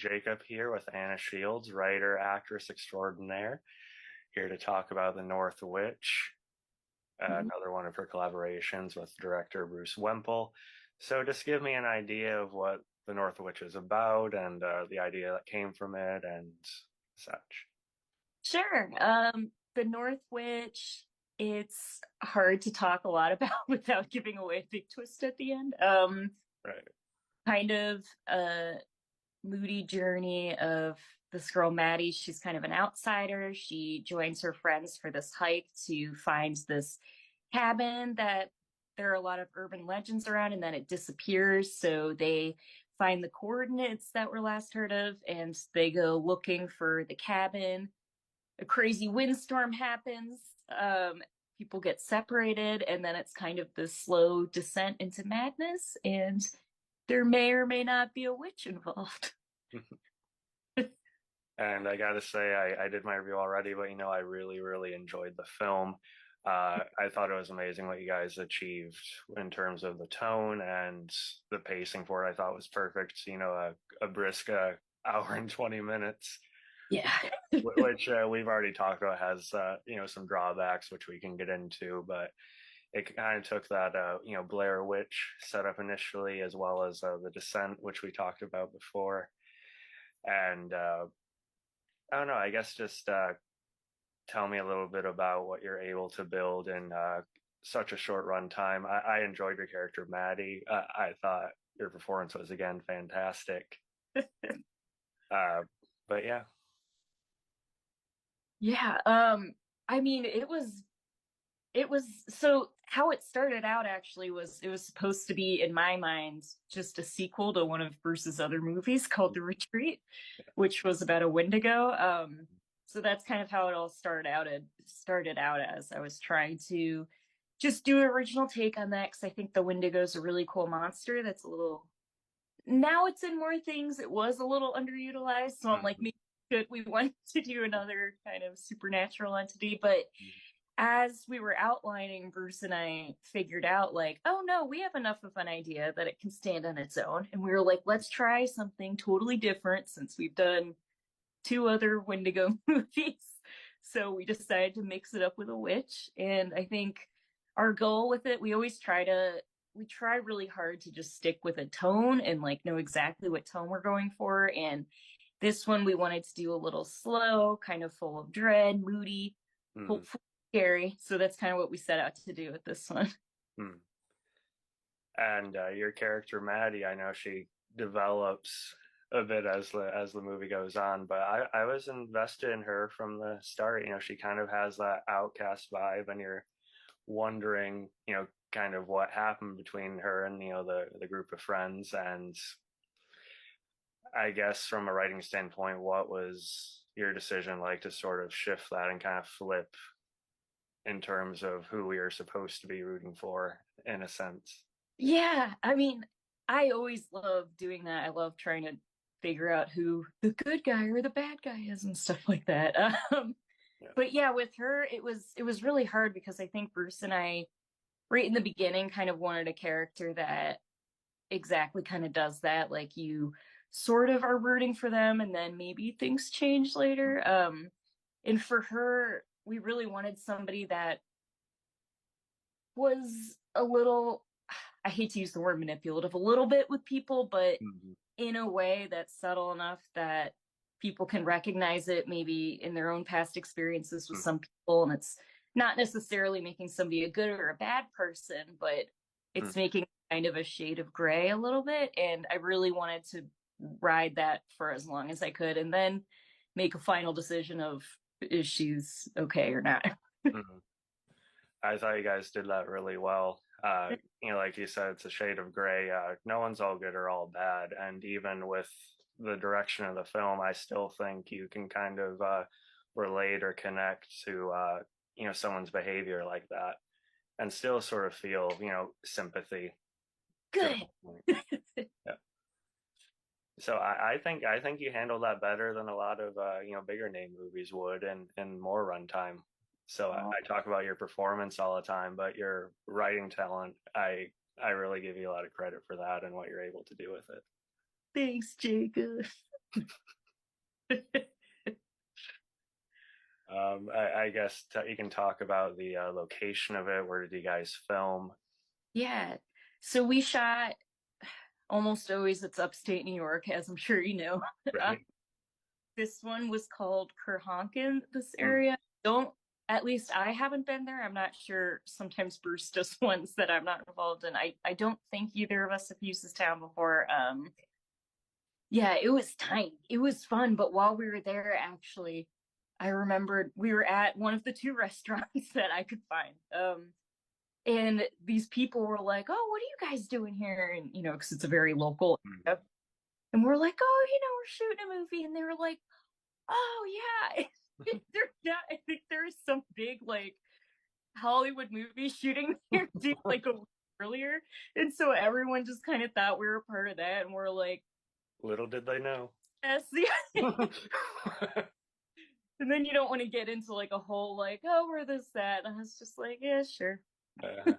Jacob here with Anna Shields, writer, actress extraordinaire, here to talk about The North Witch, Mhm. another one of her collaborations with director Bruce Wemple. So just give me an idea of what The North Witch is about and the idea that came from it and such. Sure. The North Witch, it's hard to talk a lot about without giving away a big twist at the end. Right. Kind of a moody journey of this girl, Maddie. She's kind of an outsider. She joins her friends for this hike to find this cabin that there are a lot of urban legends around, and then it disappears. So they find the coordinates that were last heard of, and they go looking for the cabin. A crazy windstorm happens. People get separated, and then it's kind of this slow descent into madness. And there may or may not be a witch involved. And I gotta say, I did my review already, but I really, really enjoyed the film. I thought it was amazing what you guys achieved in terms of the tone and the pacing for it. I thought was perfect. A brisk hour and 20 minutes, Yeah. which we've already talked about has, some drawbacks, which we can get into, but it kind of took that, Blair Witch setup initially, as well as The Descent, which we talked about before. And I don't know, I guess just tell me a little bit about what you're able to build in such a short run time. I enjoyed your character, Maddie. I thought your performance was again fantastic. Uh, but yeah. Yeah. I mean, it was so how it started out actually was it was supposed to be, in my mind, just a sequel to one of Bruce's other movies called The Retreat, which was about a Wendigo. So that's kind of how it all started out as I was trying to just do an original take on that because I think the Wendigo is a really cool monster that's a little now it's in more things. It was a little underutilized, so I'm like, Mhm. maybe we wanted to do another kind of supernatural entity, but as we were outlining, Bruce and I figured out, like, oh no, we have enough of an idea that it can stand on its own. And we were like, let's try something totally different since we've done two other Wendigo movies. So we decided to mix it up with a witch. And I think our goal with it, we try really hard to just stick with a tone and like know exactly what tone we're going for. And this one we wanted to do a little slow, kind of full of dread, moody, Mhm. hopefully scary. So that's kind of what we set out to do with this one. Mhm. And your character, Maddie, I know she develops a bit as the movie goes on, but I was invested in her from the start. She kind of has that outcast vibe, and you're wondering, kind of what happened between her and the group of friends. And I guess from a writing standpoint, what was your decision like to sort of shift that and kind of flip in terms of who we are supposed to be rooting for, in a sense? Yeah, I mean, I always love doing that. I love trying to figure out who the good guy or the bad guy is and stuff like that. Yeah. But yeah, with her, it was really hard because I think Bruce and I, right in the beginning, kind of wanted a character that exactly kind of does that. Like you sort of are rooting for them, and then maybe things change later. And for her, we really wanted somebody that was a little, I hate to use the word manipulative, a little bit with people, but Mhm. in a way that's subtle enough that people can recognize it maybe in their own past experiences with Mhm. some people. And it's not necessarily making somebody a good or a bad person, but it's Mhm. making kind of a shade of gray a little bit. And I really wanted to ride that for as long as I could and then make a final decision of is she's okay or not. Mhm. I thought you guys did that really well. Like you said, it's a shade of gray. No one's all good or all bad. And even with the direction of the film, I still think you can kind of relate or connect to someone's behavior like that, and still sort of feel sympathy to Good. a point. Yeah. So I think you handled that better than a lot of bigger name movies would, and more runtime. So I talk about your performance all the time, but your writing talent, I really give you a lot of credit for that and what you're able to do with it. Thanks, Jacob. I guess you can talk about the location of it. Where did you guys film? Yeah. So we shot almost always it's upstate New York, as I'm sure you know. Uh, Right. this one was called Kerhonken, this Mm, area. Don't, at least I haven't been there. I'm not sure. Sometimes Bruce does ones that I'm not involved in. I don't think either of us have used this town before. Yeah, it was tiny. It was fun, but while we were there, actually, I remembered we were at one of the two restaurants that I could find. And these people were like, "Oh, what are you guys doing here?" And because it's a very local mm. area. And we're like, "Oh, we're shooting a movie." And they were like, "Oh, yeah." I think there's some big like Hollywood movie shooting here dude, like a week earlier. And so everyone just kind of thought we were part of that. And we're like, Little did they know. yes, yeah. And then you don't want to get into like a whole like, oh, we're this, that. And I was just like, yeah, sure. Uh,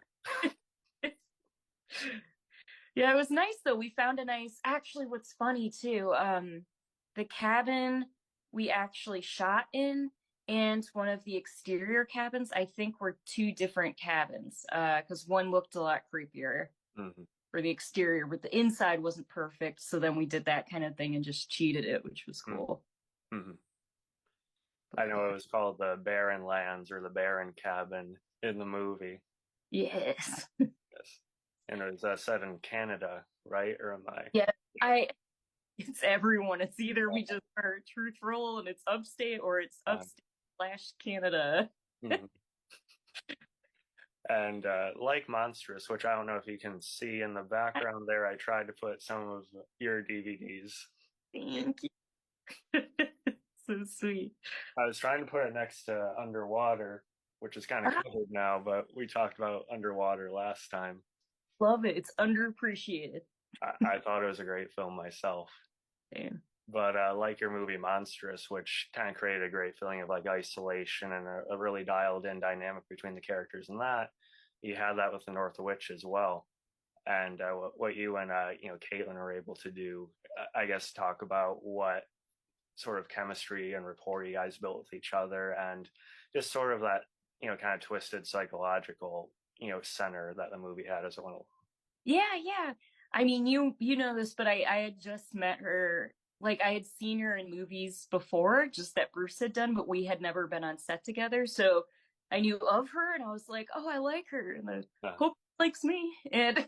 Yeah, it was nice though. We found a nice, actually, what's funny too, the cabin we actually shot in and one of the exterior cabins, I think were two different cabins. Because one looked a lot creepier mhm, for the exterior, but the inside wasn't perfect. So then we did that kind of thing and just cheated it, which was mm, cool. mhm. I know it was called the Barren Lands or the Barren Cabin in the movie. Yes. Yes, and it was set in Canada, right? Or am I? Yeah, I it's everyone. It's either we just are truthful and it's upstate or it's Uh, upstate slash Canada. mhm. And like Monstrous, which I don't know if you can see in the background there, I tried to put some of your DVDs. Thank you. So sweet. I was trying to put it next to Underwater, which is kind of I covered now, but we talked about Underwater last time. love it. It's underappreciated. I thought it was a great film myself. Damn. But like your movie Monstrous, which kind of created a great feeling of like isolation and a really dialed in dynamic between the characters, and that you had that with the North Witch as well. And what you and Caitlin were able to do, I guess, talk about what sort of chemistry and rapport you guys built with each other, and just sort of that kind of twisted psychological center that the movie had as well. Yeah, yeah. I mean, you know this, but I had just met her. Like I had seen her in movies before, just that Bruce had done, but we had never been on set together. So I knew of her, and I was like, "Oh, I like her," and I Uh, hope she likes me. And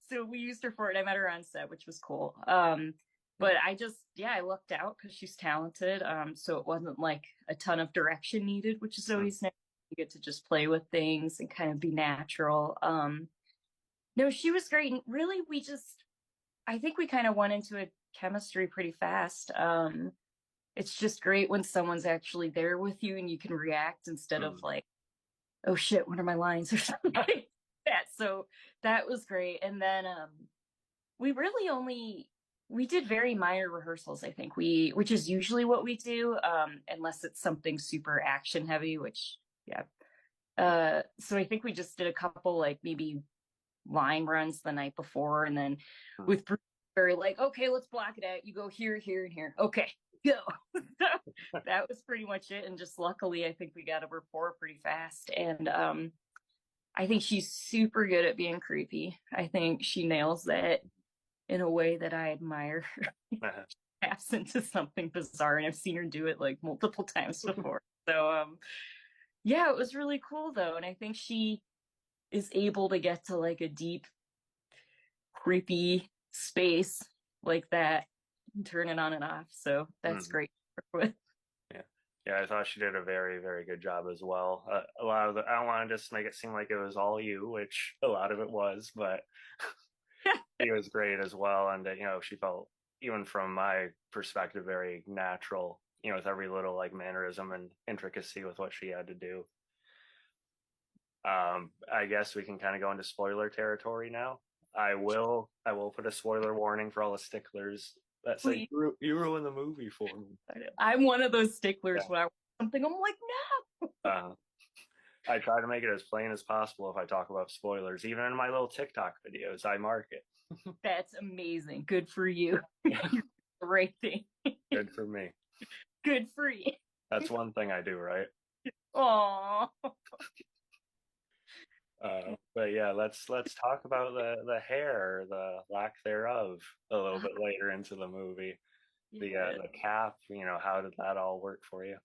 so we used her for it. I met her on set, which was cool. But I just, yeah, I lucked out because she's talented. So it wasn't like a ton of direction needed, which is always nice. You get to just play with things and kind of be natural. No, she was great. And really, I think we kind of went into a chemistry pretty fast. It's just great when someone's actually there with you and you can react instead of mm, like, oh shit, what are my lines or something like that. So that was great. And then we really only we did very minor rehearsals, I think. Which is usually what we do, unless it's something super action heavy, which yeah. So I think we just did a couple like maybe line runs the night before, and then mm, with Bruce, very like, okay, let's block it out. You go here, here, and here. Okay, go. So that was pretty much it. And just luckily, I think we got a rapport pretty fast. And I think she's super good at being creepy. I think she nails that in a way that I admire. Pass into something bizarre, and I've seen her do it like multiple times before. So yeah, it was really cool though, and I think she is able to get to like a deep creepy space like that and turn it on and off. So that's mm. great. Yeah, Yeah. Yeah, I thought she did a very, very good job as well. A lot of I don't want to just make it seem like it was all you, which a lot of it was, but she was great as well. And she felt, even from my perspective, very natural, with every little like mannerism and intricacy with what she had to do. I guess we can kind of go into spoiler territory now. I will put a spoiler warning for all the sticklers that say please. you ruined the movie for me. I'm one of those sticklers Yeah. when I watch something, I'm like, no. Uh, I try to make it as plain as possible if I talk about spoilers. Even in my little TikTok videos, I mark it. That's amazing. Good for you. You're right thing. Good for me. Good for you. That's one thing I do right. Aw. But yeah, let's talk about the hair, the lack thereof, a little bit later into the movie. Yeah. The cap, how did that all work for you?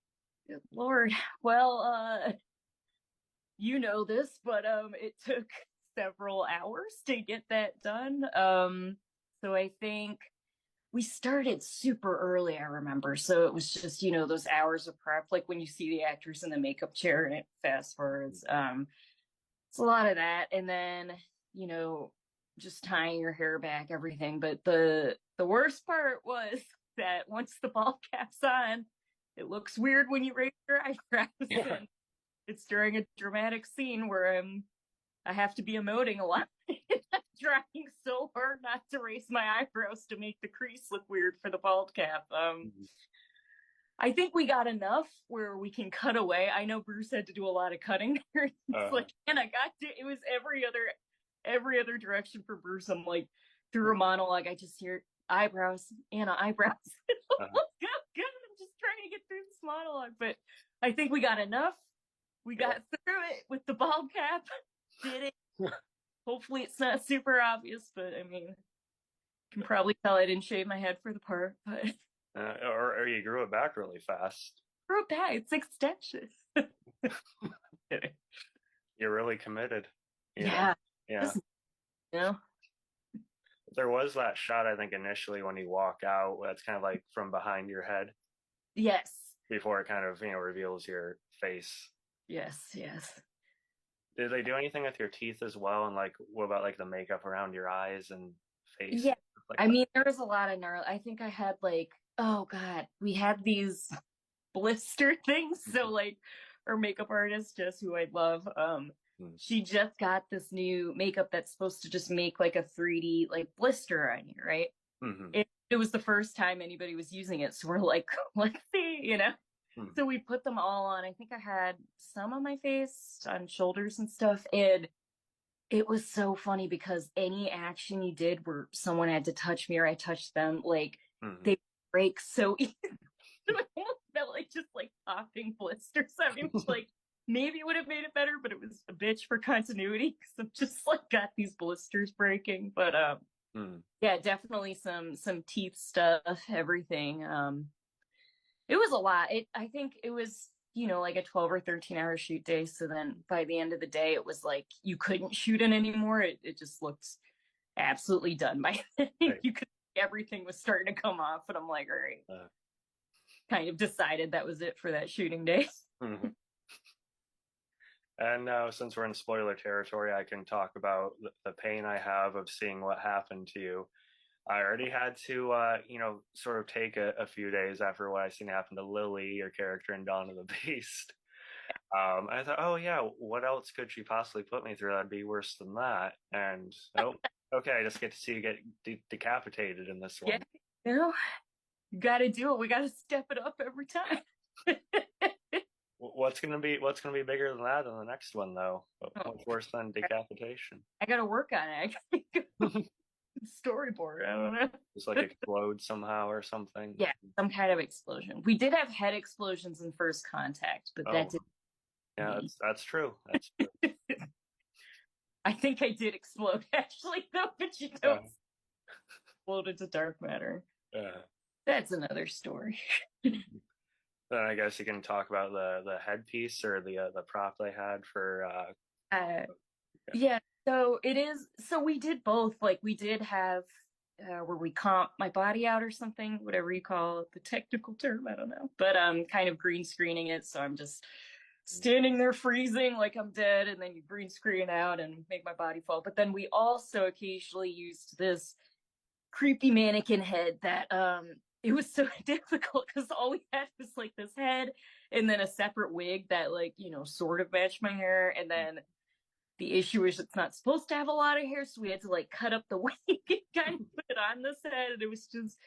Good Lord. Well, you know this, but it took several hours to get that done. So I think we started super early, I remember. So it was just, those hours of prep, like when you see the actors in the makeup chair and it fast forwards. It's a lot of that. And then, you know, just tying your hair back, everything. But the worst part was that once the ball cap's on, it looks weird when you raise your eyebrows. Yeah. And it's during a dramatic scene where I have to be emoting a lot. I'm trying so hard not to raise my eyebrows to make the crease look weird for the bald cap. Mhm. I think we got enough where we can cut away. I know Bruce had to do a lot of cutting there. It's Uh, like, and I got to, it was every other direction for Bruce. I'm like, through a monologue, I just hear eyebrows, Anna, eyebrows. uh, Good, good. I'm just trying to get through this monologue, but I think we got enough. We yeah. got through it with the bald cap. Did it. Hopefully it's not super obvious, but I mean, you can probably tell I didn't shave my head for the part, but Or you grew it back really fast. grew it back. It's extensions. You're really committed, you know? Yeah. Yeah. Just, you know? There was that shot, I think, initially when you walk out, that's kind of like from behind your head Yes. before it kind of, reveals your face. Yes. Yes. Did they do anything with your teeth as well? And like, what about like the makeup around your eyes and face Yeah. and stuff like I that? mean, there was a lot of gnarly. I think I had like, oh God, we had these blister things. So like our makeup artist, Jess, who I love, Mm-hmm. she just got this new makeup that's supposed to just make like a 3D like blister on you, right? Mm-hmm. It was the first time anybody was using it. So we're like, let's see. Mm-hmm. So we put them all on. I think I had some on my face, on shoulders and stuff. And it was so funny because any action you did where someone had to touch me or I touched them, like Mm-hmm. they break so easy. It almost felt like just like popping blisters. I mean, like maybe it would have made it better, but it was a bitch for continuity because I've just like got these blisters breaking. But Mm-hmm. yeah, definitely some teeth stuff, everything. It was a lot. I think it was, like a 12 or 13-hour shoot day. So then by the end of the day, it was like you couldn't shoot it anymore. It just looked absolutely done by then. Right. You could everything was starting to come off, and I'm like, all right, Uh, kind of decided that was it for that shooting day. mhm. And now, since we're in spoiler territory, I can talk about the pain I have of seeing what happened to you. I already had to, sort of take a few days after what I seen happen to Lily, your character in Dawn of the Beast. I thought, oh yeah, what else could she possibly put me through that'd be worse than that? And oh, okay, I just get to see you get decapitated in this Yeah, one. you got to do it. We got to step it up every time. What's gonna be bigger than that in the next one though? What's worse than decapitation? I got to work on it. I gotta storyboard. I don't know. Just like explode somehow or something. Yeah, some kind of explosion. We did have head explosions in First Contact, but that Oh, didn't. yeah, that's true. That's true. I think I did explode actually, though, but you Uh, don't explode into dark matter. uh, That's another story. then I guess you can talk about the headpiece or the prop they had for Uh, yeah. yeah, so it is. So we did both. Like we did have where we comp my body out or something, whatever you call it, the technical term. I don't know, but kind of green screening it. So I'm just standing there freezing like I'm dead, and then you green screen out and make my body fall. But then we also occasionally used this creepy mannequin head that it was so difficult because all we had was like this head and then a separate wig that like sort of matched my hair, and then the issue is it's not supposed to have a lot of hair, so we had to like cut up the wig and kind of put it on this head, and it was just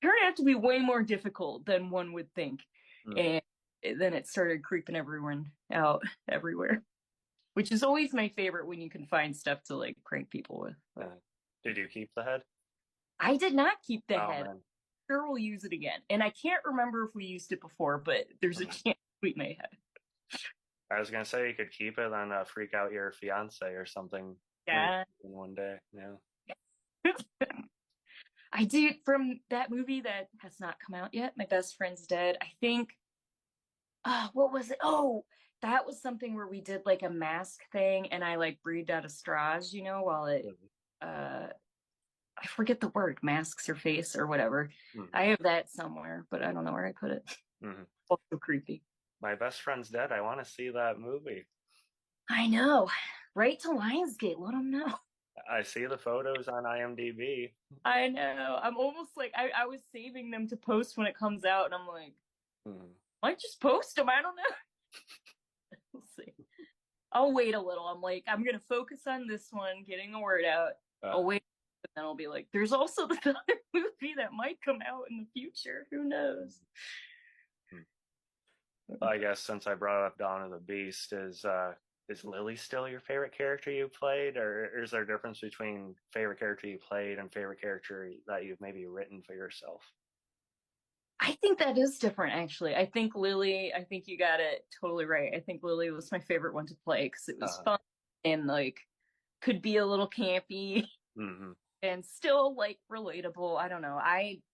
turned out to be way more difficult than one would think. Mm. And then it started creeping everyone out everywhere, which is always my favorite when you can find stuff to like prank people with. Did you keep the head? I did not keep the Oh head. man. sure we'll use it again. And I can't remember if we used it before, but there's a Mhm. chance we may have. I was gonna say you could keep it and freak out your fiance or something when Yeah. in one day. Yeah. I do from that movie that has not come out yet. My best friend's dead. I think what was it? Oh, that was something where we did like a mask thing and I like breathed out of straws, while it uh I forget the word, masks her face or whatever. Mm-hmm. I have that somewhere, but I don't know where I put it. Mm-hmm. Also creepy. My best friend's dead. I want to see that movie. I know. Right to Lionsgate, let them know. I see the photos on IMDb. I know. I'm almost like I was saving them to post when it comes out, and I'm like, Mm-hmm. might just post them. I don't know. We'll see. I'll wait a little. I'm like, I'm gonna focus on this one, getting the word out. I'll wait, but then I'll be like, there's also this other movie that might come out in the future. Who knows? I guess since I brought up Dawn of the Beast, is Lily still your favorite character you played, or is there a difference between favorite character you played and favorite character that you've maybe written for yourself? I think that is different, actually. I think Lily, I think you got it totally right. I think Lily was my favorite one to play because it was Uh, fun and like could be a little campy mm-hmm. and still like relatable. I don't know.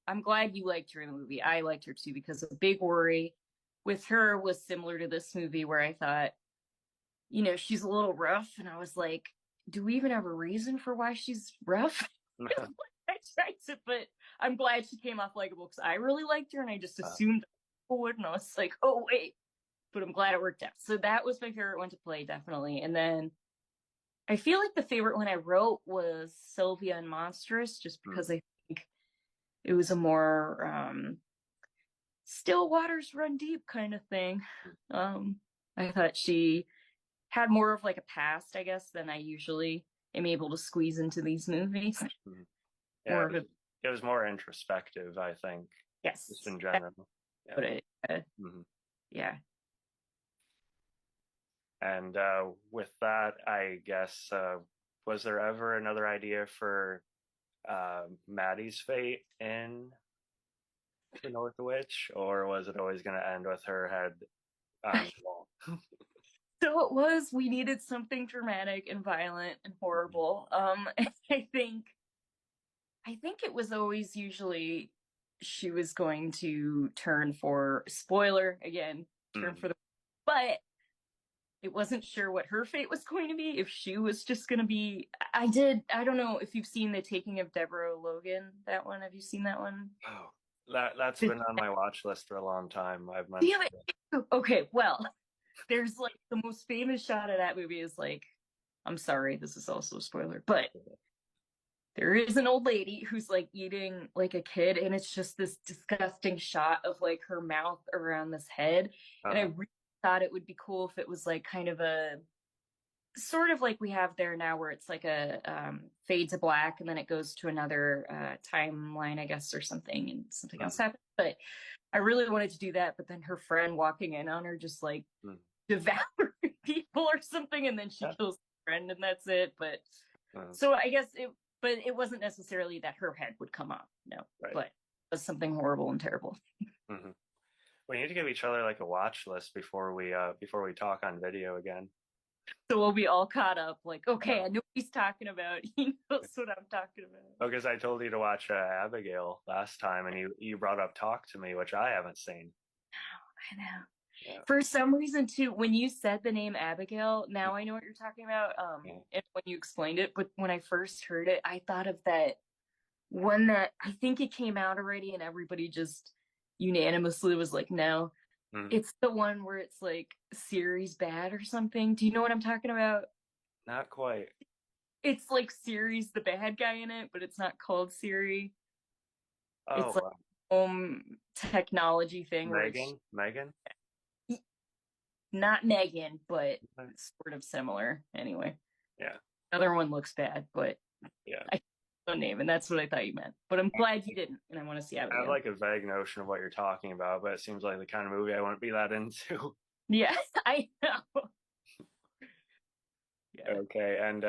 I'm glad you liked her in the movie. I liked her too because a big worry with her was similar to this movie where I thought, she's a little rough, and I was like, do we even have a reason for why she's rough? I tried to, but I'm glad she came off likable because I really liked her and I just assumed people would, and I was like, oh wait, but I'm glad it worked out. So that was my favorite one to play, definitely. And then I feel like the favorite one I wrote was Sylvia and Monstrous, just because I think it was a more still waters run deep kind of thing. I thought she had more of like a past, I guess, than I usually am able to squeeze into these movies. Mm-hmm. Yeah, More of a it was more introspective, I think, just yes, in general. Yeah. but Mm-hmm. yeah. And with that, I guess, was there ever another idea for Maddie's fate in The North Witch, or was it always going to end with her head on the wall? So it was, we needed something dramatic and violent and horrible. And I think it was always usually she was going to turn for spoiler again, turn Mm-hmm. for the but it wasn't sure what her fate was going to be, if she was just going to be. I don't know if you've seen The Taking of Deborah Logan, that one. Have you seen that one? Oh, that's been on my watch list for a long time. I've Damn mentioned it. it. Okay, well, there's like the most famous shot of that movie is like, I'm sorry, this is also a spoiler, but there is an old lady who's like eating like a kid, and it's just this disgusting shot of like her mouth around this head. And I Uh-huh. really thought it would be cool if it was like kind of a sort of like we have there now where it's like a fade to black and then it goes to another timeline, I guess, or something, and something else Mm-hmm. happens. But I really wanted to do that, but then her friend walking in on her just like Mm-hmm. devouring people or something, and then she Yeah. kills her friend, and that's it. But Uh, so I guess but it wasn't necessarily that her head would come off, no, right. but it was something horrible and terrible. Mm-hmm. We need to give each other like a watch list before we talk on video again. So we'll be all caught up, like, okay, Uh, I know what he's talking about. He knows what I'm talking about. because I told you to watch Abigail last time, and you brought up Talk to Me, which I haven't seen. I know. Yeah. For some reason, too, when you said the name Abigail, now I know what you're talking about. Yeah. And when you explained it, but when I first heard it, I thought of that one that I think it came out already, and everybody just unanimously was like, no. Mm, It's the one where it's like Siri's bad or something. Do you know what I'm talking about? not quite. It's like Siri's the bad guy in it, but it's not called Siri. Oh, It's like technology thing where it's Megan. not Megan, but sort of similar. Anyway, Yeah, other one looks bad, but yeah. I don't name, and that's what I thought you meant. But I'm glad you didn't, and I want to see I have Abigail. like a vague notion of what you're talking about, but it seems like the kind of movie I wouldn't be that into. Yes, I know. Yeah. Okay, and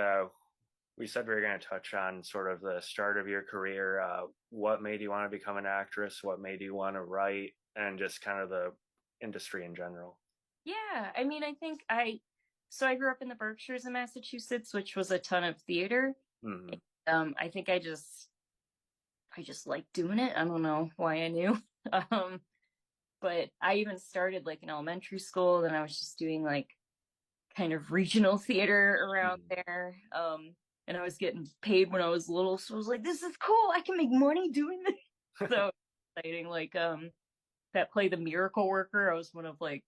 we said we were going to touch on sort of the start of your career. What made you want to become an actress? What made you want to write? And just kind of the industry in general. Yeah, I mean, I grew up in the Berkshires of Massachusetts, which was a ton of theater. Hmm. I think I just liked doing it. I don't know why I knew. Um, but I even started like in elementary school, then I was just doing like kind of regional theater around Hmm. there. And I was getting paid when I was little, so I was like, this is cool. I can make money doing this. So exciting. Like that play The Miracle Worker. I was one of like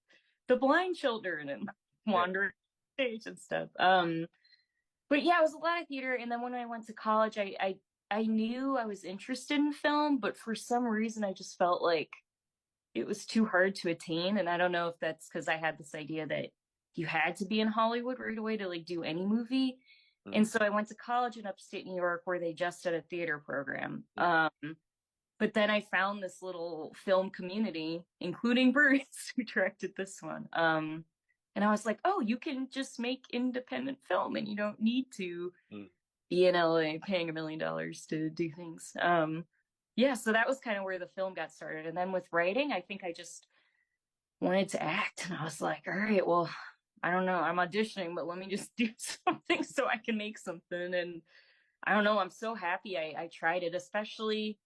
the blind children and Yeah. wandering stage and stuff. But yeah, it was a lot of theater. And then when I went to college, I knew I was interested in film, but for some reason I just felt like it was too hard to attain. And I don't know if that's because I had this idea that you had to be in Hollywood right away to like do any movie. And Hmm. so I went to college in upstate New York where they just had a theater program. Yeah. But then I found this little film community, including Bruce, who directed this one. And I was like, oh, you can just make independent film and you don't need to Mm. be in LA paying $1 million to do things. Yeah, so that was kind of where the film got started. And then with writing, I think I just wanted to act. And I was like, all right, well, I don't know. I'm auditioning, but let me just do something so I can make something. And I don't know. I'm so happy I tried it, especially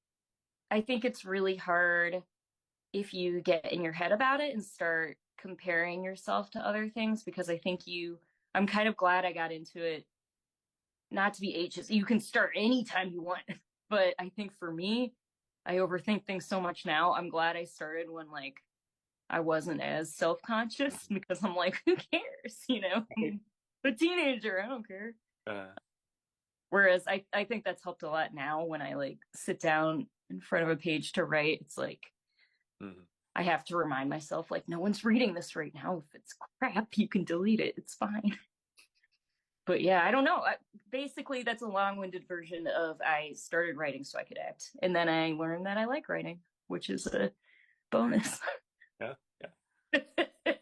I think it's really hard if you get in your head about it and start comparing yourself to other things because I'm kind of glad I got into it, not to be ageist. You can start anytime you want. But I think for me, I overthink things so much now. I'm glad I started when like I wasn't as self-conscious Mhm. because I'm like, who cares? Right. I'm a teenager. I don't care. Uh, Whereas I think that's helped a lot now when I like sit down in front of a page to write. It's like mhm. I have to remind myself, like, no one's reading this right now. If it's crap, you can delete it. It's fine. But yeah, I don't know. Basically, that's a long-winded version of I started writing so I could act, and then I learned that I like writing, which is a bonus. Yeah. Yeah.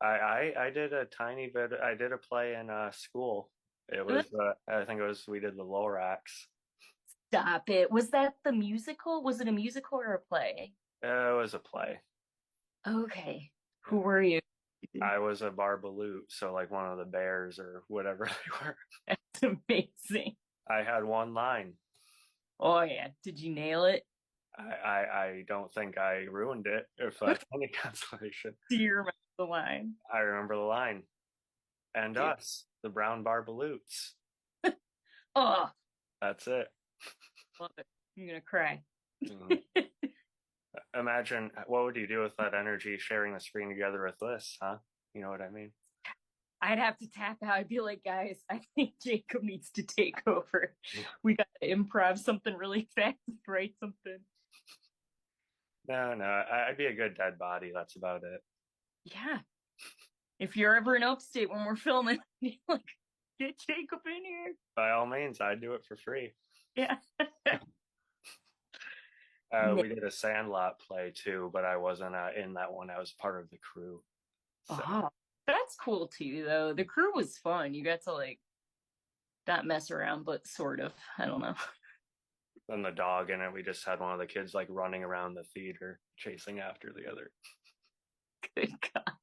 I did a tiny bit. I did a play in school. It was I think it was we did the Lorax. Stop it. Was that the musical? Was it a musical or a play? It was a play. Okay. Who Yeah. were you? I was a Barbaloot, so like one of the bears or whatever they were. That's amazing. I had one line. Oh yeah. Did you nail it? I don't think I ruined it, if that's any consolation. Do you remember the line? I remember the line. And Dude. us, the brown Barbaloots. Oh, That's it. love it. I'm gonna cry. Mhm. Imagine what would you do with that energy sharing the screen together with this, huh? You know what I mean? I'd have to tap out. I'd be like, guys, I think Jacob needs to take over. Yeah. We got to improv something really fast, write something. No, no, I'd be a good dead body. That's about it. Yeah. If you're ever in upstate when we're filming, like, get Jacob in here. By all means, I'd do it for free. Yeah. We did a Sandlot play too, but I wasn't in that one. I was part of the crew. So, Oh, that's cool too, though. The crew was fun. You got to like not mess around, but sort of. I don't know. and the dog in it, we just had one of the kids like running around the theater, chasing after the other. Good God.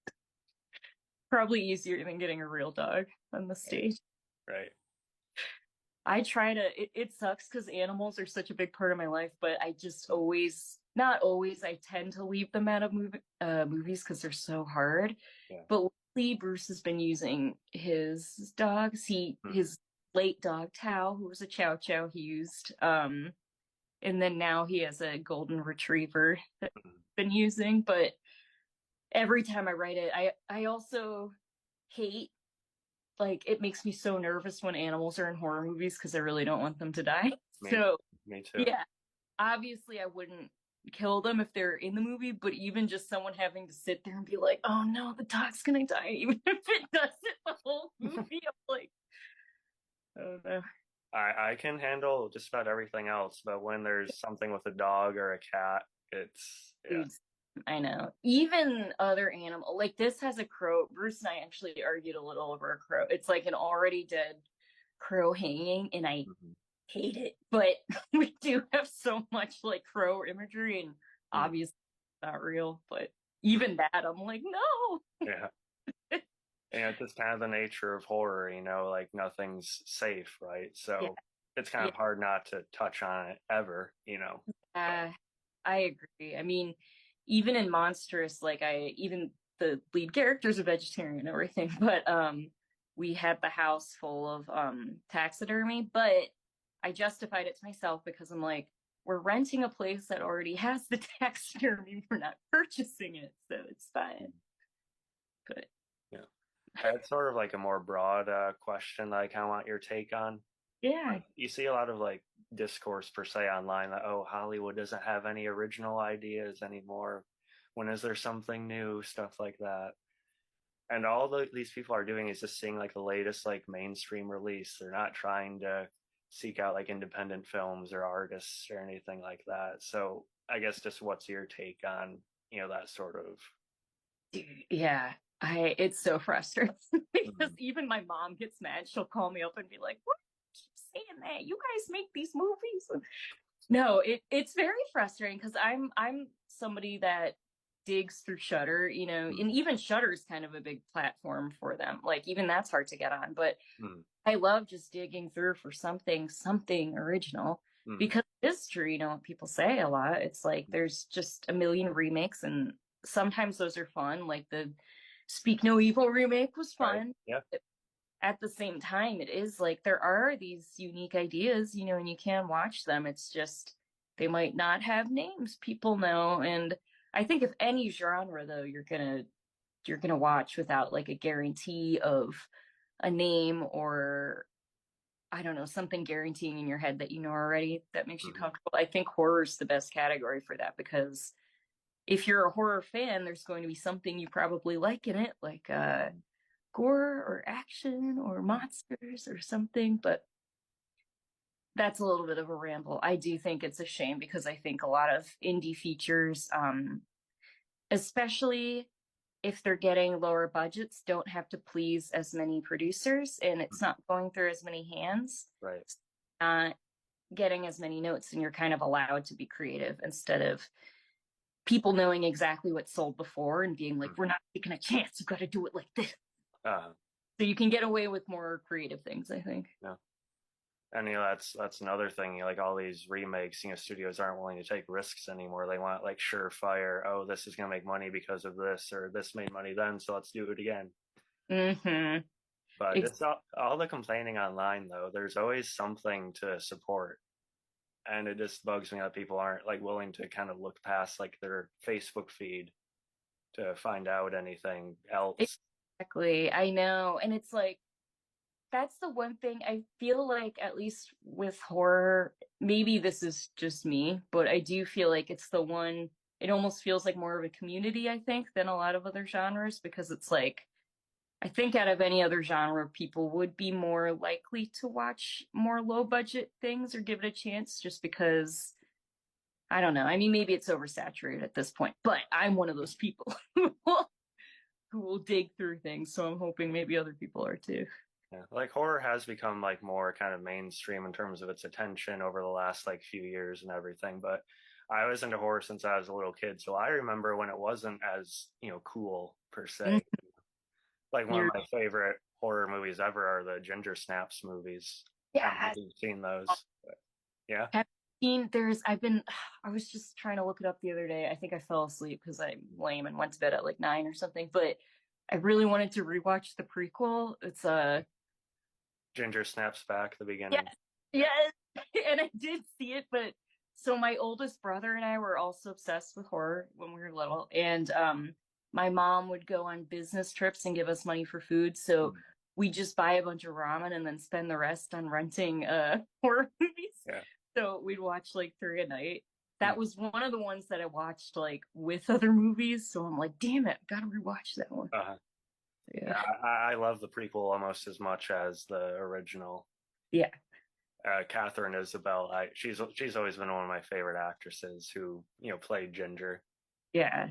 Probably easier than getting a real dog on the Right. stage. Right. I try to, it sucks because animals are such a big part of my life, but I just Mm. always, not always, I tend to leave them out of movies because they're so hard. Yeah. But lately, Bruce has been using his dogs. Mm. His late dog, Tao, who was a Chow Chow, he used. And then now he has a golden retriever that Mm. I've been using. But every time I write it, I also hate like it makes me so nervous when animals are in horror movies because I really don't want them to die. Me, So me too. yeah, obviously I wouldn't kill them if they're in the movie, but even just someone having to sit there and be like, "Oh no, the dog's gonna die," even if it doesn't the whole movie, I'm like, "Oh no." I can handle just about everything else, but when there's something with a dog or a cat, it's yeah. Dude, I know. Even other animal like this has a crow. Bruce and I actually argued a little over a crow. It's like an already dead crow hanging, and I Mhm. hate it. But we do have so much like crow imagery, and Mhm. obviously it's not real. But even that, I'm like, no. Yeah. And it's just kind of the nature of horror, like nothing's safe, right? Yeah, So it's kind yeah. of hard not to touch on it ever. But Uh, I agree. I mean, even in Monstrous, like I even the lead character's a vegetarian and everything, but we had the house full of taxidermy, but I justified it to myself because I'm like, we're renting a place that already has the taxidermy. We're not purchasing it, so it's fine. But yeah, it's sort of like a more broad question that I kind of want your take on. yeah, You see a lot of like discourse per se online that, oh, Hollywood doesn't have any original ideas anymore. When is there something new? Stuff like that. And these people are doing is just seeing like the latest like mainstream release. They're not trying to seek out like independent films or artists or anything like that. So I guess just what's your take on, that sort of. dude, yeah. It's so frustrating because Mhm. even my mom gets mad. She'll call me up and be like, "What? Keep saying that? You guys make these movies." No, it's very frustrating because I'm somebody that digs through Shutter, and Mhm. even Shutter is kind of a big platform for them. Like even that's hard to get on, but Mhm. I love just digging through for something original Mhm. because it's true, what people say a lot. It's like Mhm. there's just a million remakes, and sometimes those are fun. Like the Speak No Evil remake was Right. fun. Yeah. At the same time, it is like there are these unique ideas, and you can watch them. It's just they might not have names people know. And I think if any genre though, you're gonna watch without like a guarantee of a name, or I don't know, something guaranteeing in your head that you know already that makes you Mhm. comfortable. I think horror's the best category for that because if you're a horror fan, there's going to be something you probably like in it, like Mhm. gore or action or monsters or something. But that's a little bit of a ramble. I do think it's a shame because I think a lot of indie features, especially if they're getting lower budgets, don't have to please as many producers and it's Mhm. not going through as many hands, Right. not getting as many notes, and you're kind of allowed to be creative instead of people knowing exactly what sold before and being like, Mhm. we're not taking a chance. You've got to do it like this. Uh, So you can get away with more creative things, I think. yeah. And that's another thing. Like all these remakes, studios aren't willing to take risks anymore. They want like surefire. Oh, this is gonna make money because of this, or this made money then, so let's do it again. Mm-hmm. But it's all the complaining online though. There's always something to support, and it just bugs me that people aren't like willing to kind of look past like their Facebook feed to find out anything else. Exactly. I know. And it's like, that's the one thing I feel like, at least with horror, maybe this is just me, but I do feel like it's the one, it almost feels like more of a community, I think, than a lot of other genres because it's like, I think out of any other genre, people would be more likely to watch more low budget things or give it a chance just because I don't know. I mean, maybe it's oversaturated at this point, but I'm one of those people who will dig through things. So I'm hoping maybe other people are too. Yeah, like horror has become like more kind of mainstream in terms of its attention over the last like few years and everything. But I was into horror since I was a little kid, so I remember when it wasn't as, cool per Mm, se. Like one of you're my favorite horror movies ever are the Ginger Snaps movies. I don't know yeah. if you've seen those. But yeah. Have you seen I was just trying to look it up the other day. I think I fell asleep because I'm lame and went to bed at like 9 or something, but I really wanted to rewatch the prequel. It's Ginger Snaps Back, the yes, beginning. Yeah. yes. And I did see it, but so my oldest brother and I were also obsessed with horror when we were little. And my mom would go on business trips and give us money for food. So Mm. we just buy a bunch of ramen and then spend the rest on renting horror movies. Yeah. So we'd watch like three a night. Mm. That was one of the ones that I watched like with other movies. So I'm like, damn it, gotta rewatch that one. Uh-huh. Yeah. Yeah, I love the prequel almost as much as the original. Yeah. Catherine Isabel, she's always been one of my favorite actresses who played Ginger. Yeah. Yeah.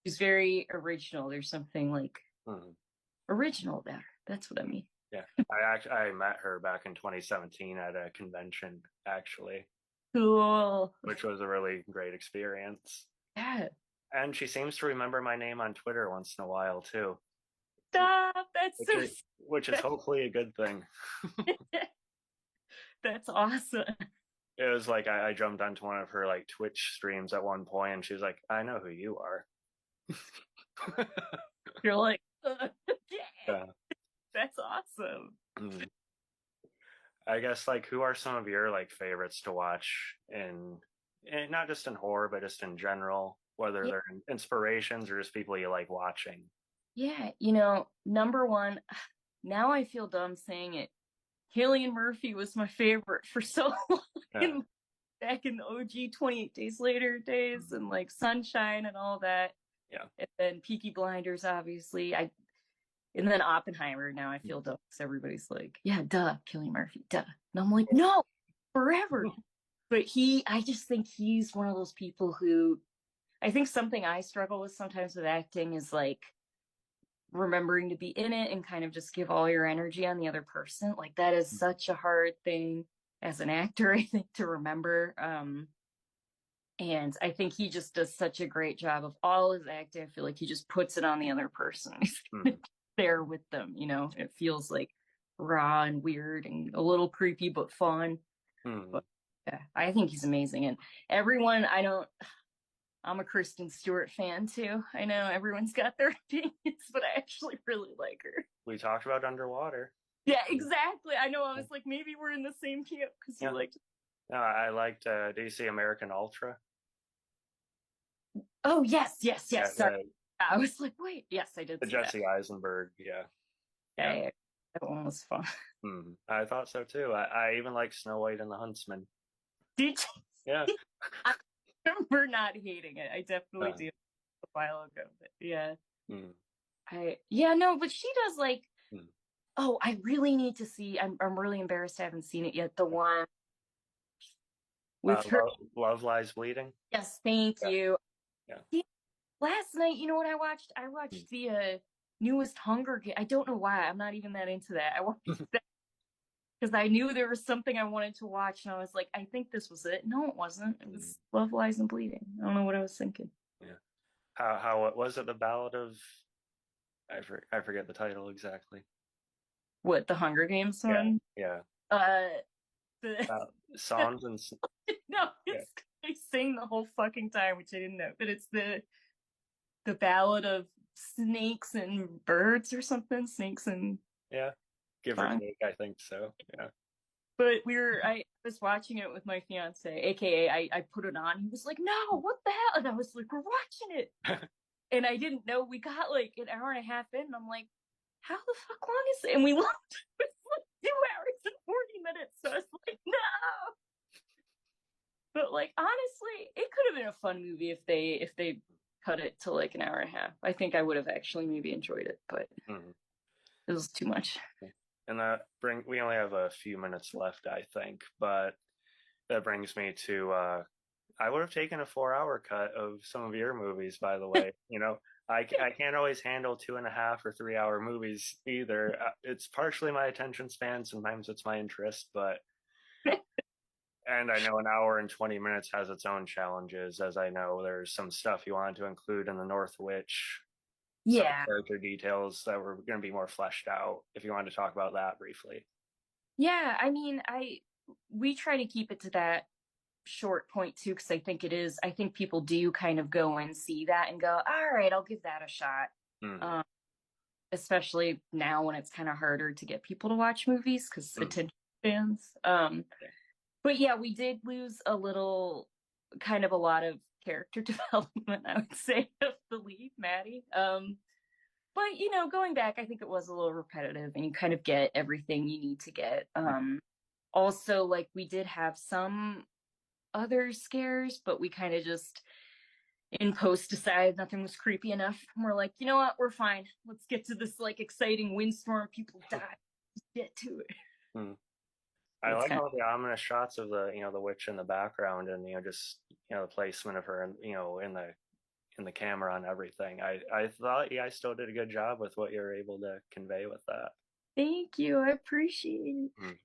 She's very original. There's something like Mhm. original about her. That's what I mean. Yeah, I met her back in 2017 at a convention actually, Cool. which was a really great experience. Yeah. And she seems to remember my name on Twitter once in a while too, Stop. That's which so is which is hopefully a good thing. that's awesome. It was like I jumped onto one of her like Twitch streams at one point, and she was like, "I know who you are." You're like, yeah, Yeah. that's awesome. Mm. I guess like who are some of your like favorites to watch in not just in horror, but just in general, whether Yeah, they're inspirations or just people you like watching. yeah. Number one, now I feel dumb saying it. Cillian Murphy was my favorite for so long Yeah. back in the OG 28 Days Later days Mm. and like Sunshine and all that. Yeah. And then Peaky Blinders, obviously. And then Oppenheimer. Now I feel dumb because everybody's like, yeah, duh, Cillian Murphy, duh. And I'm like, no, forever. But I just think he's one of those people who, I think something I struggle with sometimes with acting is like remembering to be in it and kind of just give all your energy on the other person. Like that is such a hard thing as an actor, I think, to remember. And I think he just does such a great job of all his acting. I feel like he just puts it on the other person. He's Mm. there with them, It feels like raw and weird and a little creepy but fun. But Mm. yeah, I think he's amazing. And everyone, I'm a Kristen Stewart fan too. I know everyone's got their opinions, but I actually really like her. We talked about Underwater. Yeah, exactly. I know. I was like, maybe we're in the same camp because you Yeah. liked. No, I liked do you see American Ultra? Oh yes, yes, Yeah, yes. Sorry, I was like, wait, yes, I did the see that. Jesse Eisenberg, yeah. Yeah. Yeah, that one was fun. I thought so too. I even like Snow White and the Huntsman. Did Yeah. you? I remember not hating it. I definitely Uh, did a while ago. But yeah, mm, no, but she does like. mm. Oh, I really need to see. I'm really embarrassed I haven't seen it yet. The one with her. Love Lies Bleeding. Yes, thank Yeah, you. yeah. Yeah, last night, you know what I watched? I Mm. watched the newest Hunger Game. I don't know why. I'm not even that into that. I watched that because I knew there was something I wanted to watch, and I was like, I think this was it. No, it wasn't. It Mm. was Love, Lies, and Bleeding. I don't know what I was thinking. Yeah. How was it? The Ballad of I forget the title exactly. What, the Hunger Games Yeah, one? yeah. Uh, the Songs and no, yeah, it's I sing the whole fucking time, which I didn't know. But it's the Ballad of Snakes and Birds or something. Snakes and yeah. Give or Fun. take, I think so. Yeah. But I was watching it with my fiance, aka I put it on. He was like, "No, what the hell?" And I was like, "We're watching it," and I didn't know we got like an hour and a half in. And I'm like, "How the fuck long is it?" And we looked, it was like 2 hours and 40 minutes. So I was like, "No." But like honestly, it could have been a fun movie if they cut it to like an hour and a half. I think I would have actually maybe enjoyed it, but Mhm. it was too much. And we only have a few minutes left, I think, but that brings me to I would have taken a 4 hour cut of some of your movies, by the way. I can't always handle 2.5 or 3 hour movies either. It's partially my attention span, sometimes it's my interest, but and I know an hour and 20 minutes has its own challenges, as I know there's some stuff you wanted to include in the North Witch, some Yeah. character details that were going to be more fleshed out. If you wanted to talk about that briefly. Yeah, I mean, I we try to keep it to that short point too, because I think people do kind of go and see that and go, all right, I'll give that a shot. Mm, Um, Especially now when it's kind of harder to get people to watch movies because mm, attention spans. But yeah, we did lose kind of a lot of character development, I would say, of the lead, Maddie. But going back, I think it was a little repetitive, and you kind of get everything you need to get. Also, like we did have some other scares, but we kind of just in post decided nothing was creepy enough. And we're like, you know what, we're fine. Let's get to this like exciting windstorm. People die. Just get to it. mm. So I it's like kind all the ominous shots of the witch in the background, and just the placement of her, and in the camera and everything. I thought you guys still did a good job with what you're able to convey with that. Thank you. I appreciate it. Mm.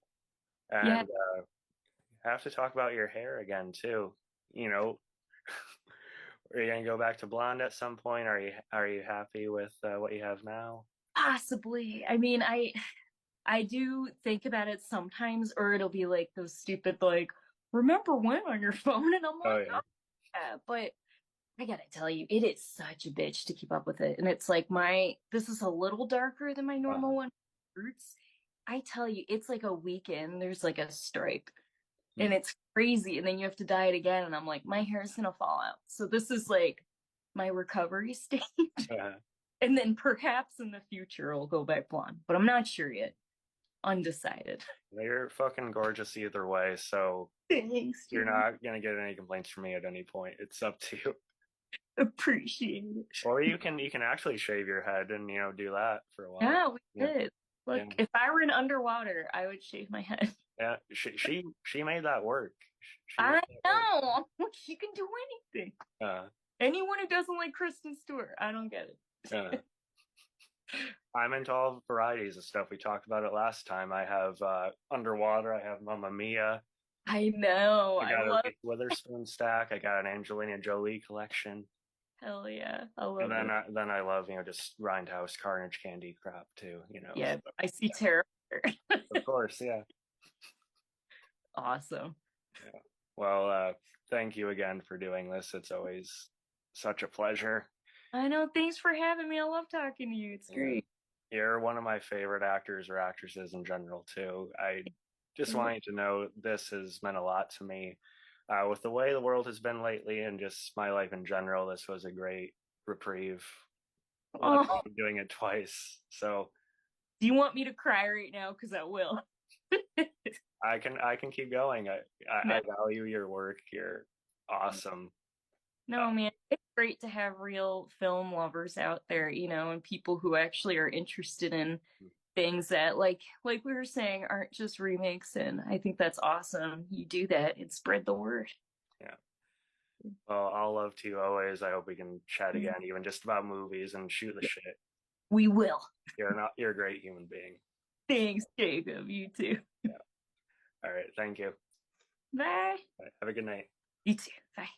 Yeah, And have to talk about your hair again too. You know, are you gonna go back to blonde at some point? Are you happy with what you have now? possibly. I mean, I do think about it sometimes, or it'll be like those stupid like, remember when on your phone, and I'm Oh like, yeah. oh yeah, but I gotta tell you, it is such a bitch to keep up with it. And it's like this is a little darker than my normal Uh, one. Roots. I tell you, it's like a weekend. There's like a stripe and hmm. it's crazy. And then you have to dye it again. And I'm like, my hair is gonna fall out. So this is like my recovery stage. Uh, And then perhaps in the future I'll go back blonde, but I'm not sure yet. Undecided. you're fucking gorgeous either way, so Thanks, you're Jimmy. not gonna get any complaints from me at any point. It's up to you. Appreciate it. Or you can actually shave your head and do that for a while. Yeah, we Yeah, did. yeah, Look, if I were in underwater, I would shave my head. yeah. She made that work. She made I that work. know. She can do anything. Uh, Anyone who doesn't like Kristen Stewart, I don't get uh, it. I'm into all varieties of stuff. We talked about it last time. I have underwater. I have Mamma Mia. I know. I I got a love Reese Witherspoon stack. I got an Angelina Jolie collection. hell yeah. I And love then it. I love just Grindhouse Carnage candy crap too. Yeah, So, I see yeah, terror. of course, yeah. Awesome. Yeah. Well, thank you again for doing this. It's always such a pleasure. I know. Thanks for having me. I love talking to you. It's Yeah. great. You're one of my favorite actors or actresses in general too. I just Oh, want you to know this has meant a lot to me. With the way the world has been lately and just my life in general, this was a great reprieve. Let oh, alone doing it twice. So do you want me to cry right now? Because I will. I can keep going. I No, value your work. You're awesome. no, man. It's great to have real film lovers out there, and people who actually are interested in things that like we were saying aren't just remakes, and I think that's awesome. You do that and spread the word. Yeah. Well, I'll love to you always. I hope we can chat again, even just about movies and shoot the shit. We will. You're a great human being. Thanks, Jacob. You too. Yeah. All right. Thank you. Bye. All right, have a good night. You too. Bye.